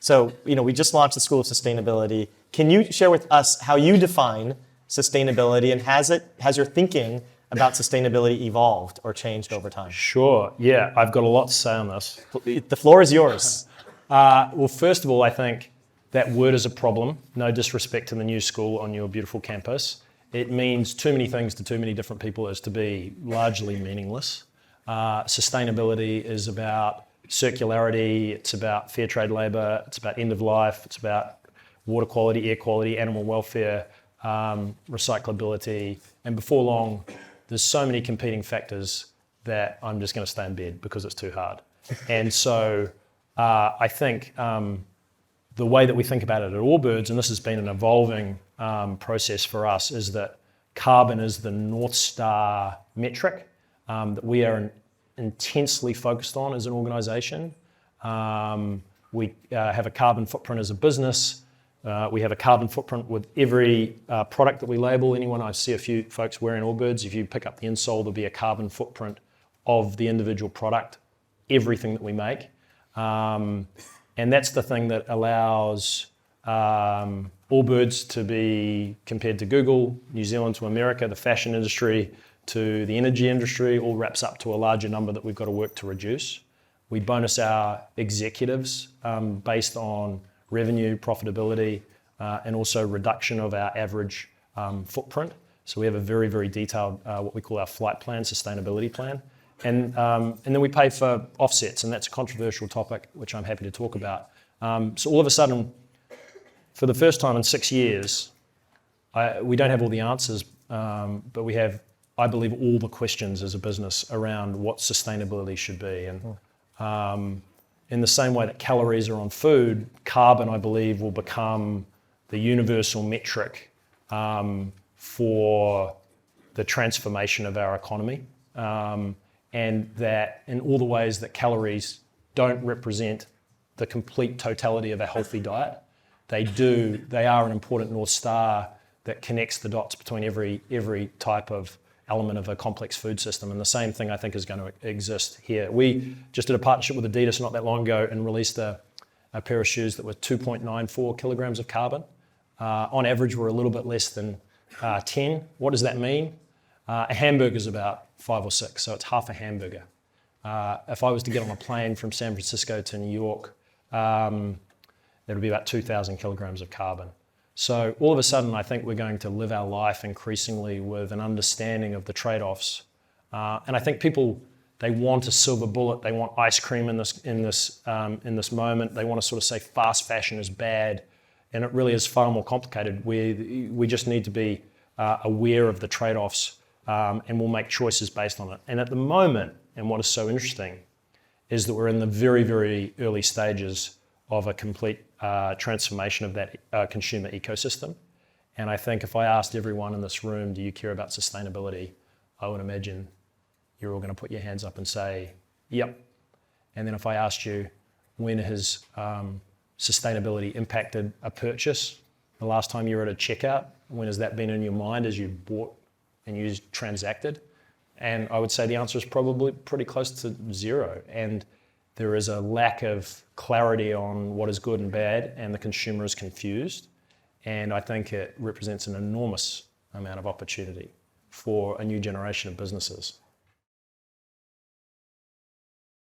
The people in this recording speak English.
So, we just launched the School of Sustainability. Can you share with us how you define sustainability, and has your thinking about sustainability evolved or changed over time? Sure. Yeah, I've got a lot to say on this. The floor is yours. Well, first of all, I think that word is a problem. No disrespect to the new school on your beautiful campus. It means too many things to too many different people as to be largely meaningless. Sustainability is about circularity, it's about fair trade labour, it's about end of life, it's about water quality, air quality, animal welfare, recyclability, and before long, there's so many competing factors that I'm just going to stay in bed because it's too hard. And so I think the way that we think about it at Allbirds, and this has been an evolving process for us, is that carbon is the North Star metric that we are intensely focused on as an organisation. We have a carbon footprint as a business. We have a carbon footprint with every product that we label. I see a few folks wearing Allbirds. If you pick up the insole, there'll be a carbon footprint of the individual product, everything that we make. And that's the thing that allows Allbirds to be compared to Google, New Zealand to America, the fashion industry to the energy industry, all wraps up to a larger number that we've got to work to reduce. We bonus our executives based on revenue, profitability, and also reduction of our average footprint. So we have a very, very detailed, what we call our flight plan, sustainability plan. And then we pay for offsets, and that's a controversial topic, which I'm happy to talk about. So all of a sudden, for the first time in 6 years, we don't have all the answers, but we have, I believe, all the questions as a business around what sustainability should be. And in the same way that calories are on food, carbon, I believe, will become the universal metric for the transformation of our economy. And that in all the ways that calories don't represent the complete totality of a healthy diet, they are an important North Star that connects the dots between every type of element of a complex food system. And the same thing I think is going to exist here. We just did a partnership with Adidas not that long ago and released a pair of shoes that were 2.94 kilograms of carbon. On average, we're a little bit less than 10. What does that mean? A hamburger is about 5 or 6, so it's half a hamburger. If I was to get on a plane from San Francisco to New York, it would be about 2,000 kilograms of carbon. So all of a sudden, I think we're going to live our life increasingly with an understanding of the trade-offs. And I think people, they want a silver bullet. They want ice cream in this moment. They want to sort of say fast fashion is bad, and it really is far more complicated. We just need to be aware of the trade-offs, and we'll make choices based on it. And at the moment, and what is so interesting, is that we're in the very, very early stages of a complete transformation of that consumer ecosystem. And I think if I asked everyone in this room, do you care about sustainability? I would imagine you're all going to put your hands up and say, yep. And then if I asked you, when has sustainability impacted a purchase? The last time you were at a checkout, when has that been in your mind as you bought and you transacted? And I would say the answer is probably pretty close to zero. And there is a lack of clarity on what is good and bad, and the consumer is confused. And I think it represents an enormous amount of opportunity for a new generation of businesses.